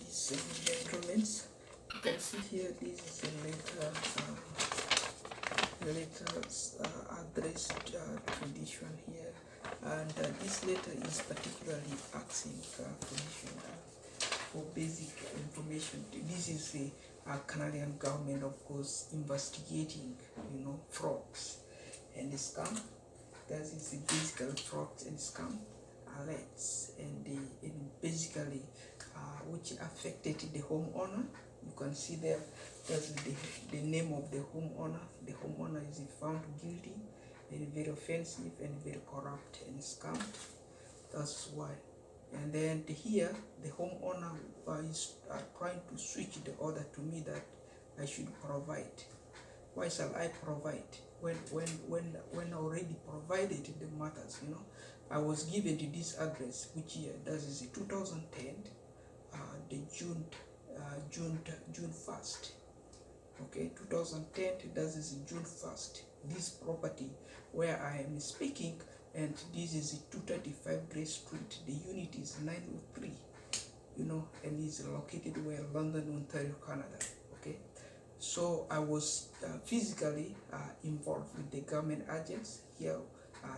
ladies and gentlemen, you can see here this is a letter addressed to this one here, and this letter is particularly asking permission for basic information. This is the Canadian government, of course, investigating, frauds and scam. That is basically frauds and scam alerts, and basically which affected the homeowner. You can see there, that's the name of the homeowner. The homeowner is found guilty and very offensive and very corrupt and scammed. That's why. And then here, the homeowner is trying to switch the order to me that I should provide. Why shall I provide when I already provided the matters? I was given to this address, which year? That is 2010, the June 1st. Okay, 2010. That is June 1st. This property where I am speaking, and this is 235 Grey Street. The unit is 903. And is located where London, Ontario, Canada. Okay. So I was physically involved with the government agents here.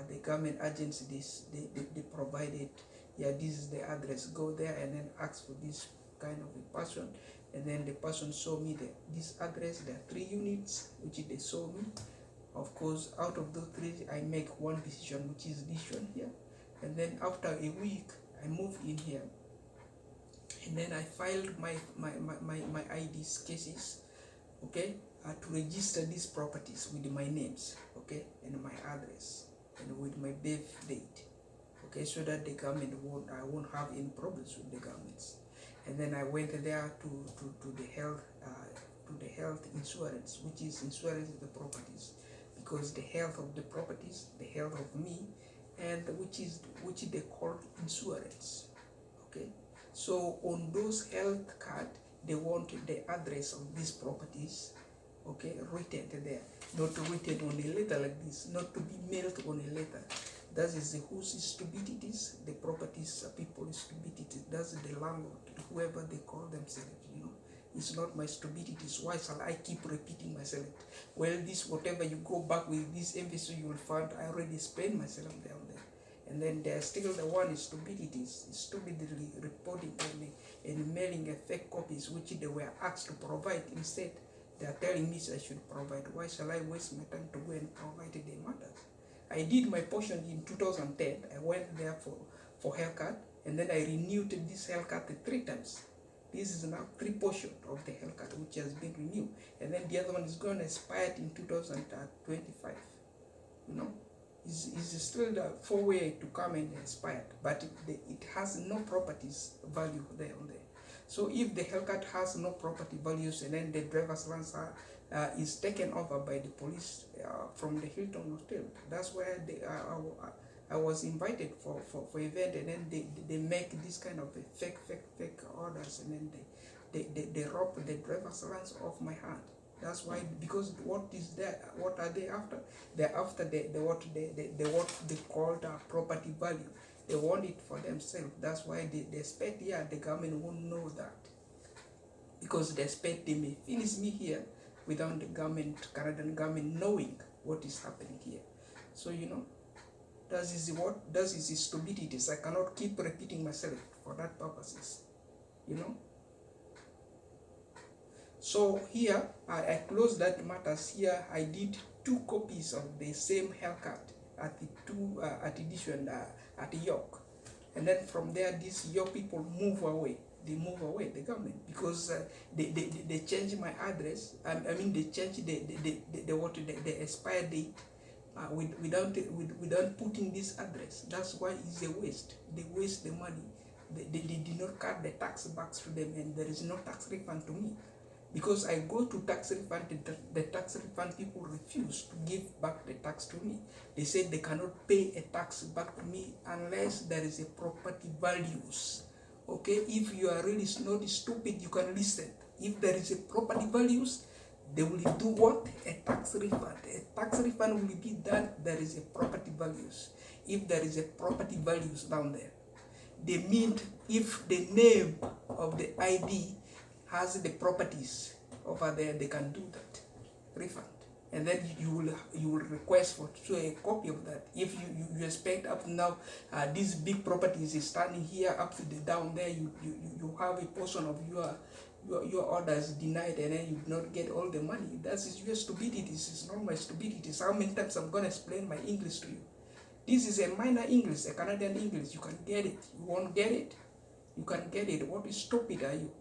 The government agents, they provided, this is the address, go there and then ask for this kind of a person, and then the person showed me this address. There are 3 units which they showed me. Of course, out of those 3, I make one decision, which is this one here, and then after a week I moved in here, and then I filed my ID's cases, okay, to register these properties with my names, okay, and my address, and with my birth date, okay, so that the government I won't have any problems with the governments. And then I went there to the health insurance, which is insurance of the properties, because the health of the properties, the health of me, and which they call insurance, okay. So on those health card, they want the address of these properties, okay, written there, not written on a letter like this, not to be mailed on a letter. That is whose stupidities, the properties people's stupidities. That's the landlord, whoever they call themselves. It's not my stupidities. Why shall I keep repeating myself? Well, this, whatever you go back with this emphasis, you will find I already explained myself down there. And then there's still the one is stupidities, stupidly reporting and mailing a fake copies which they were asked to provide. Instead, they are telling me I should provide. Why shall I waste my time to go and provide the matters? I did my portion in 2010. I went there for haircut, and then I renewed this haircut 3 times. This is now 3 portions of the haircut which has been renewed, and then the other one is going to expire in 2025. It's still the 4 way to come and expire, but it has no properties value there on there. So if the haircut has no property values, and then the driver's license is taken over by the police from the Hilton Hotel, that's where I was invited for event, and then they make this kind of a fake orders, and then they rob the driver's license off my hand. That's why, because what is there? What are they after? They're after what they call property value. They want it for themselves. That's why they expect the government won't know that, because they expect they may finish me here without the Canadian government knowing what is happening here. So that is stupidities. I cannot keep repeating myself for that purposes. So here I closed that matters. Here I did 2 copies of the same haircut at at York, and then from there these York people move away. They move away, the government, because they change my address. I mean, they change the expired date without putting this address. That's why it's a waste. They waste the money. They did not cut the tax back to them, and there is no tax refund to me. Because I go to tax refund, the tax refund people refuse to give back the tax to me. They say they cannot pay a tax back to me unless there is a property values. Okay, if you are really not stupid, you can listen. If there is a property values, they will do what? A tax refund. A tax refund will be that there is a property values. If there is a property values down there, they mean if the name of the ID has the properties over there, they can do that refund. And then you will request for a copy of that. If you expect up now these big properties is standing here up to the down there, you have a portion of your orders denied, and then you do not get all the money. That's your stupidity. It's not my stupidity. How many times I'm gonna explain my English to you? This is a minor English, a Canadian English. You can get it. You won't get it. You can get it. What is stupid are you?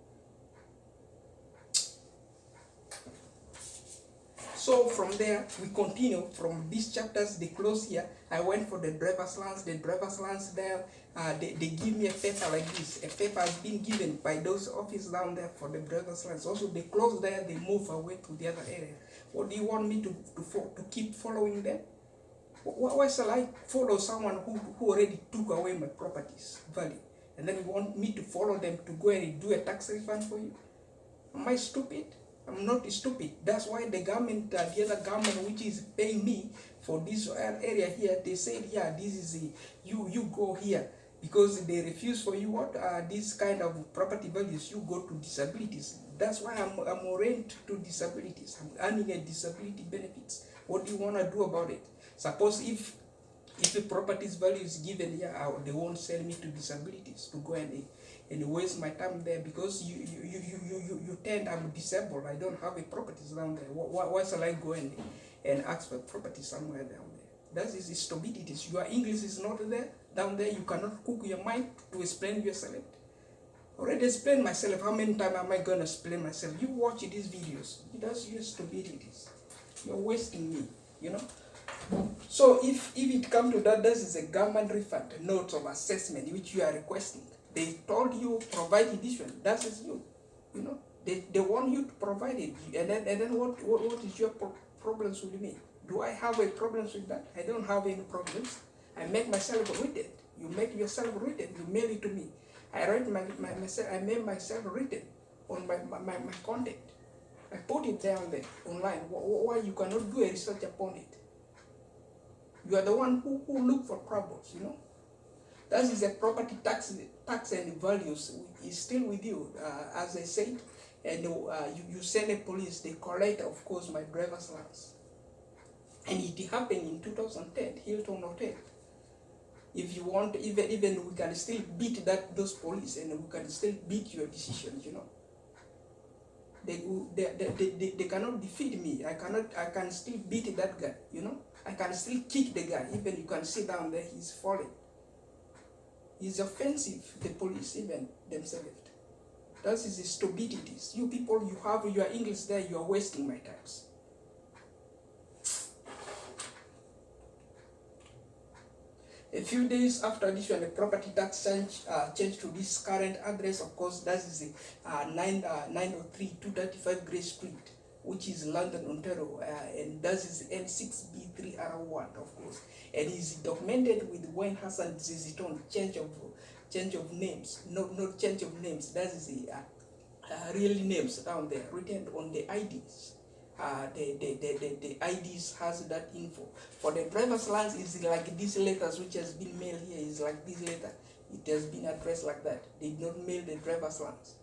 So from there, we continue from these chapters, they close here. I went for the driver's license. The driver's license there, they give me a paper like this. A paper has been given by those officers down there for the driver's license. Also, they close there, they move away to the other area. What do you want me to keep following them? Why shall I follow someone who already took away my properties value? And then you want me to follow them to go and do a tax refund for you? Am I stupid? I'm not stupid. That's why the government, the other government which is paying me for this area here, they said, yeah, this is you go here, because they refuse for you what this kind of property values. You go to disabilities. That's why I'm oriented to disabilities. I'm earning a disability benefits. What do you want to do about it? Suppose if the property's value is given here, they won't sell me to disabilities to go and waste my time there, because you tend, I'm disabled, I don't have a properties down there. Why shall I go and ask for property somewhere down there? That is stupidity. Your English is not there down there. You cannot cook your mind to explain yourself. Already explained myself. How many times am I gonna explain myself? You watch these videos. That's your stupidities. You're wasting me, you know. So if it comes to that, this is a government refund, notes of assessment which you are requesting. They told you provide this one. That is you know. They want you to provide it, and then what is your problems with me? Do I have a problems with that? I don't have any problems. I make myself written. You make yourself written. You mail it to me. I write myself. I make myself written on my content. I put it down there online. Why you cannot do a research upon it? You are the one who look for troubles, you know. That is a property tax and values is still with you, as I said, and you send a police, they collect, of course, my driver's license. And it happened in 2010, Hilton Hotel. If you want, even we can still beat those police, and we can still beat your decisions, you know. They cannot defeat me. I can still beat that guy, you know. I can still kick the guy. Even you can sit down there, he's falling. He's offensive, the police, even themselves. That is the stupidities. You people, you have your English there, you are wasting my time. A few days after this one, the property tax changed to this current address. Of course, that is the 903 235 Grey Street, which is London, Ontario, and that is N6B3R1, of course. And is documented with Waine, Hassan, Ziziton, change of names, not change of names. That is the real names down there, written on the IDs. The IDs has that info. For the driver's license, is like these letters which has been mailed here, is like this letter. It has been addressed like that. They did not mail the driver's license.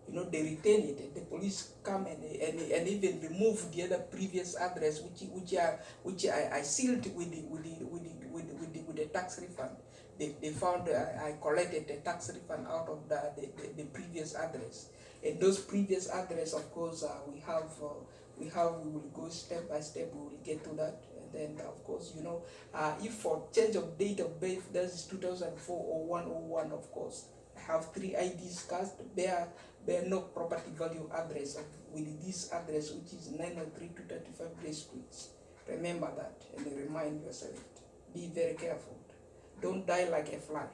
You know, they retain it. The police come and even remove the other previous address which I sealed with the tax refund. They found I collected the tax refund out of the previous address. And those previous address, of course, we will go step by step. We will get to that. And then, of course, you know, if for change of date of birth, that is 2004 or 101, of course. I have 3 IDs cast, bear no property value address with this address, which is 903 to 35 Grey Street. Remember that and remind yourself. Be very careful. Don't die like a fly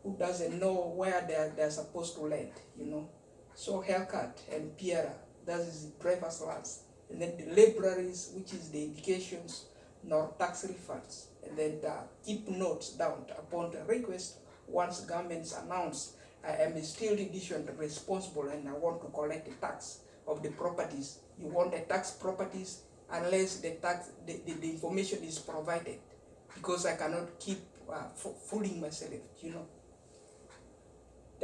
who doesn't know where they're supposed to land, you know. So haircut and Piera, that is the driver's license. And then the libraries, which is the educations, nor tax refunds. And then keep notes down upon the request. Once governments announce, I am still the edition responsible and I want to collect the tax of the properties. You want the tax properties unless the information is provided, because I cannot keep fooling myself, you know.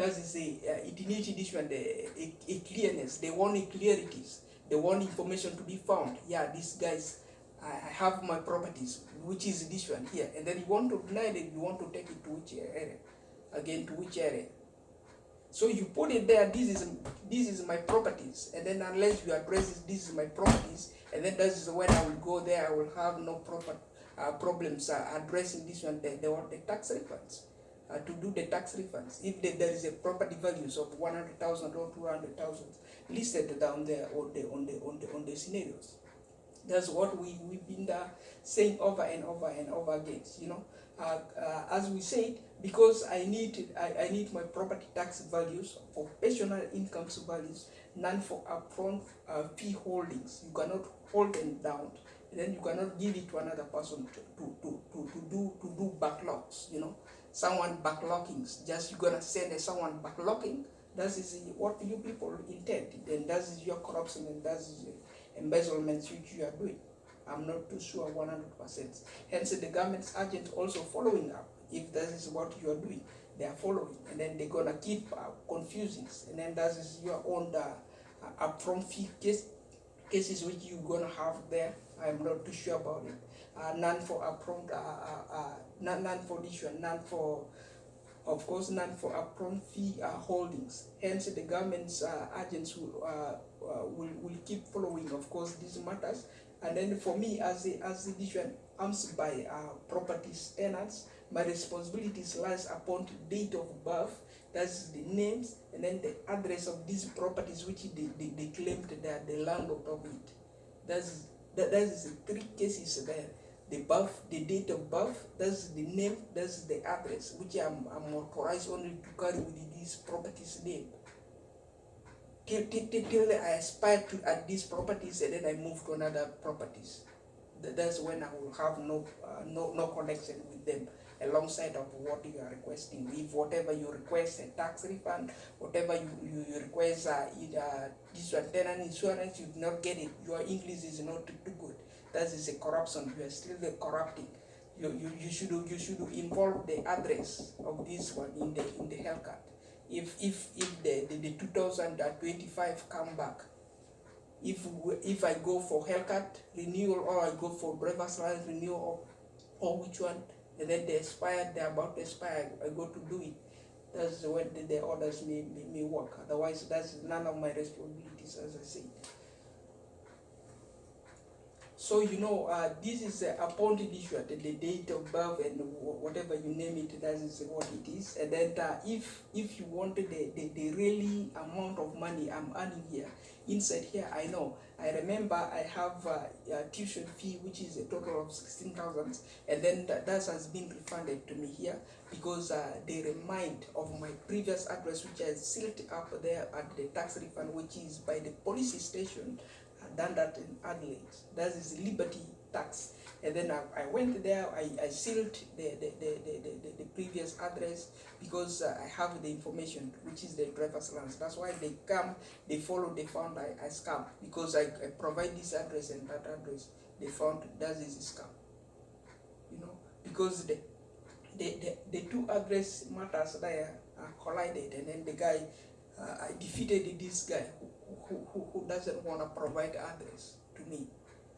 that is it needs this one, a clearness. They want a clarities. They want information to be found. Yeah, these guys, I have my properties, which is this one here, and then you want to deny it. You want to take it to which area? Again, to which area? So you put it there. This is my properties, and then unless you address this is my properties, and then that is when I will go there. I will have no proper problems addressing this one. They want the tax refunds. To do the tax refunds, if there is a property values of 100,000 or 200,000 listed down there on the scenarios. That's what we've been saying over and over and over again. As we said, because I need my property tax values for personal incomes values, none for upfront fee holdings. You cannot hold them down, and then you cannot give it to another person to do backlogs. Someone backlogging, just you're gonna send someone backlogging. That is what you people intend. Then that is your corruption, and that is embezzlement which you are doing. I'm not too sure 100%. Hence, the government's agent also following up. If that is what you are doing, they are following, and then they're gonna keep confusing, and then that is your own upfront fee cases which you're gonna have there. I'm not too sure about it. None for upfront, none for this one, none for, of course, none for upfront fee holdings. Hence, the government's agents will keep following, of course, these matters. And then for me, as the this one Arnsby properties tenants, my responsibilities lies upon the date of birth. That's the names and then the address of these properties which they claimed they are the landlord of it. That is the three cases there. The birth, the date of birth, that's the name, that's the address, which I'm authorized only to carry with these properties name. Till I aspire to at these properties, and then I move to another properties. That's when I will have no connection with them alongside of what you are requesting. If whatever you request a tax refund, whatever you request this one tenant insurance, you do not get it. Your English is not too good. That is a corruption. You are still corrupting. You should involve the address of this one in the health card. If the 2025 come back, if I go for haircut renewal or I go for driver's license renewal or which one, and then they expire, they're about to expire, I go to do it. That's when the orders may work. Otherwise, that's none of my responsibilities, as I say. So this is a appointed issue at the date of birth and whatever you name it, that is what it is. And then if you want the really amount of money I'm earning here, inside here, I remember I have a tuition fee which is a total of 16,000, and then that has been refunded to me here because they remind of my previous address which I sealed up there at the tax refund, which is by the police station. Done that in Adelaide. That is Liberty tax. And then I went there, I sealed the previous address because I have the information, which is the driver's license. That's why they come, they follow, they found I scam because I provide this address and that address. They found that is a scam. Because the two address matters there collided, and then the guy, I defeated this guy who doesn't want to provide address to me.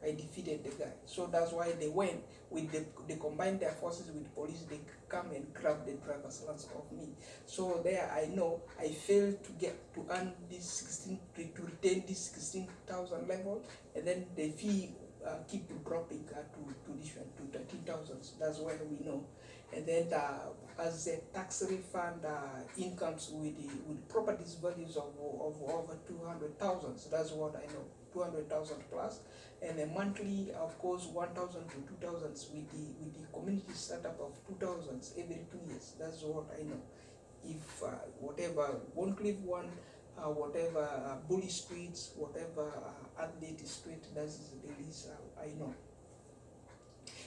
I defeated the guy. So that's why they went with they combined their forces with police. They come and grab the driver's license of me. So there I failed to earn this to retain this 16,000 level, and then the fee keep dropping to this one to 13,000. That's why we know. And then as a tax refund incomes with properties values of over 200,000. So that's what I know, 200,000 plus, and a monthly, of course, 1,000 to 2,000 with the community startup of 2,000 every 2 years. That's what I know. If whatever Boncliffe one, whatever Bully Streets, whatever Adelaide Street, that's the least I know.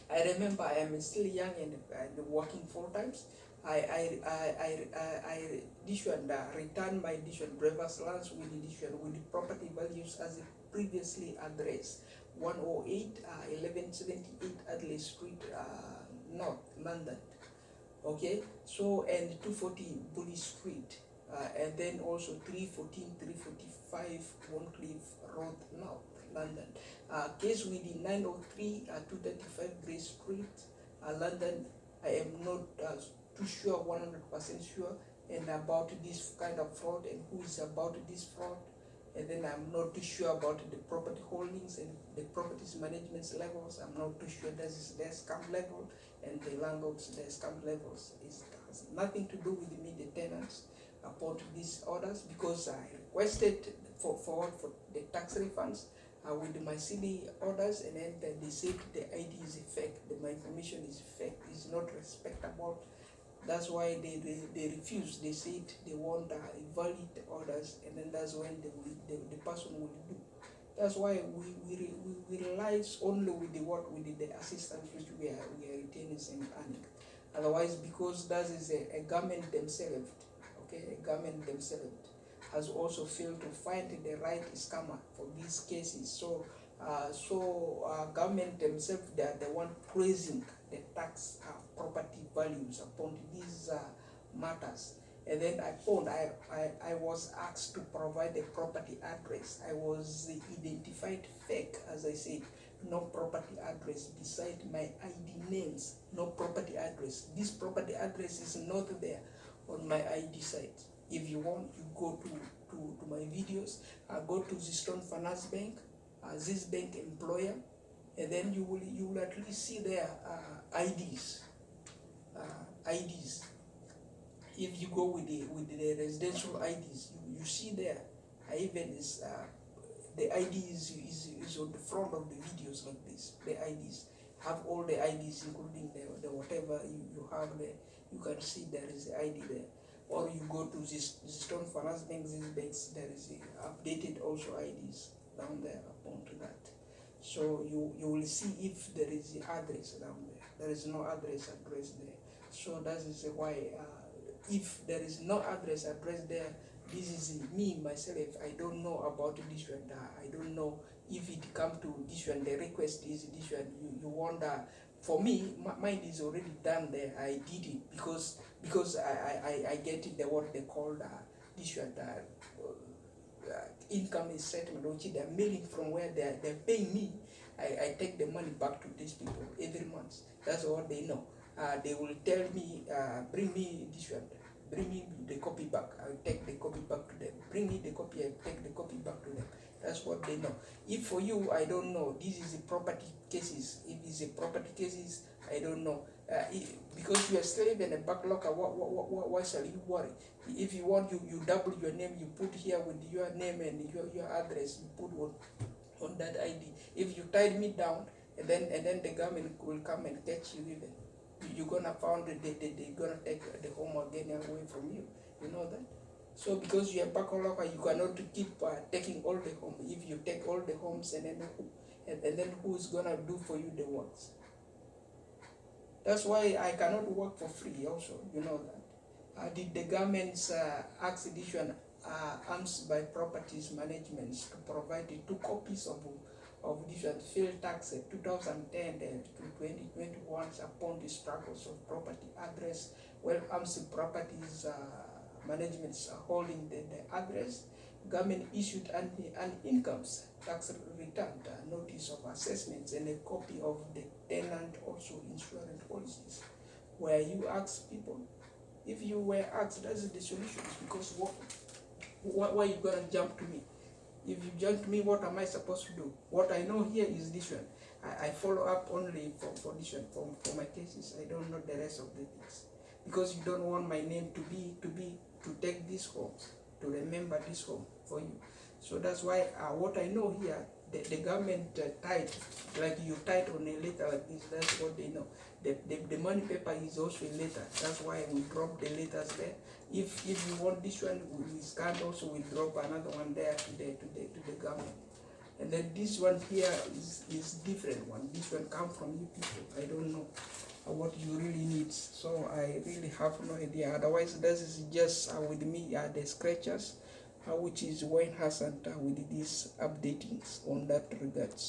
I remember I am still young and working full times. I return my driver's license with the property values as previously addressed, 108 1178 Adelaide Street, North London. Okay, so and 240 Bully Street, and then also 314, 345 Woncliffe Road, North London. Case with the 903 235 Grace Street, London. I am not too sure, 100% sure, and about this kind of fraud and who is about this fraud. And then I'm not too sure about the property holdings and the properties management levels. I'm not too sure that is their scam level and the landlords their scam levels. It has nothing to do with me, the tenants, upon these orders, because I requested for the tax refunds with my city orders, and then they said the ID is fake, my information is fake, is not respectable. That's why they refuse. They said they want valid orders, and then that's when the person will do. That's why we rely only with the work with the assistance which we are retaining and earning. Otherwise, because that is a government themselves, okay, a government themselves has also failed to find the right scammer for these cases. So government themselves, they are the one praising the tax property values upon these matters. And then I was asked to provide a property address. I was identified fake, as I said, no property address beside my ID names, no property address. This property address is not there on my ID site. If you want, you go to my videos, go to Ziziton Finance Bank, this bank employer, and then you will at least see their IDs. IDs. If you go with the residential IDs, you see there. I even is the ID is on the front of the videos like this. The IDs have all the IDs, including the whatever you have there. You can see there is the ID there. Or you go to this Stone Finance Bank, these banks, there is updated also IDs down there upon to that. So you will see if there is the address down there. There is no address there. So that is why if there is no address there, this is me myself. I don't know about this one. I don't know if it come to this one. The request is this one. You want for me, mine is already done there. I did it because I get it, the what they call this one, income statement, which they are mailing from where they're paying me. I take the money back to these people every month. That's what they know. They will tell me, bring me this one, bring me the copy back. I'll take the copy back to them. Bring me the copy, I'll take the copy back to them. That's what they know. If for you, I don't know. This is a property cases. If it's a property cases, I don't know. Because you are still in a backlocker, why shall you worry? If you want, you double your name, you put here with your name and your address, you put on that ID. If you tied me down, and then the government will come and catch you even. You're gonna find that they're gonna take the home again away from you. You know that? So because you're backlocker, you cannot keep taking all the home. If you take all the homes, and then who's gonna do for you the works? That's why I cannot work for free also, you know that. Did the government's ask edition Arnsby Properties Management to provide the 2 copies of this field tax 2010 to 2021 upon the struggles of property address? Well, Arnsby Properties Management is holding the address. Government issued an incomes tax return, notice of assessments, and a copy of the tenant also insurance policies, where you ask people. If you were asked, that's the solution. Because why you gonna jump to me? If you jump to me, what am I supposed to do? What I know here is this one. I follow up only for this one, for my cases. I don't know the rest of the things, because you don't want my name to take this home, to remember this home for you. So that's why what I know here, the government tied, like you tied on a letter like this. That's what they know. The money paper is also a letter. That's why we drop the letters there. If you want this one, we scan also, we drop another one there to the government. And then this one here is different one. This one come from you people. I don't know what you really need. So I really have no idea. Otherwise, this is just with me the scratchers, which is Waine Hassan with these updatings on that regards.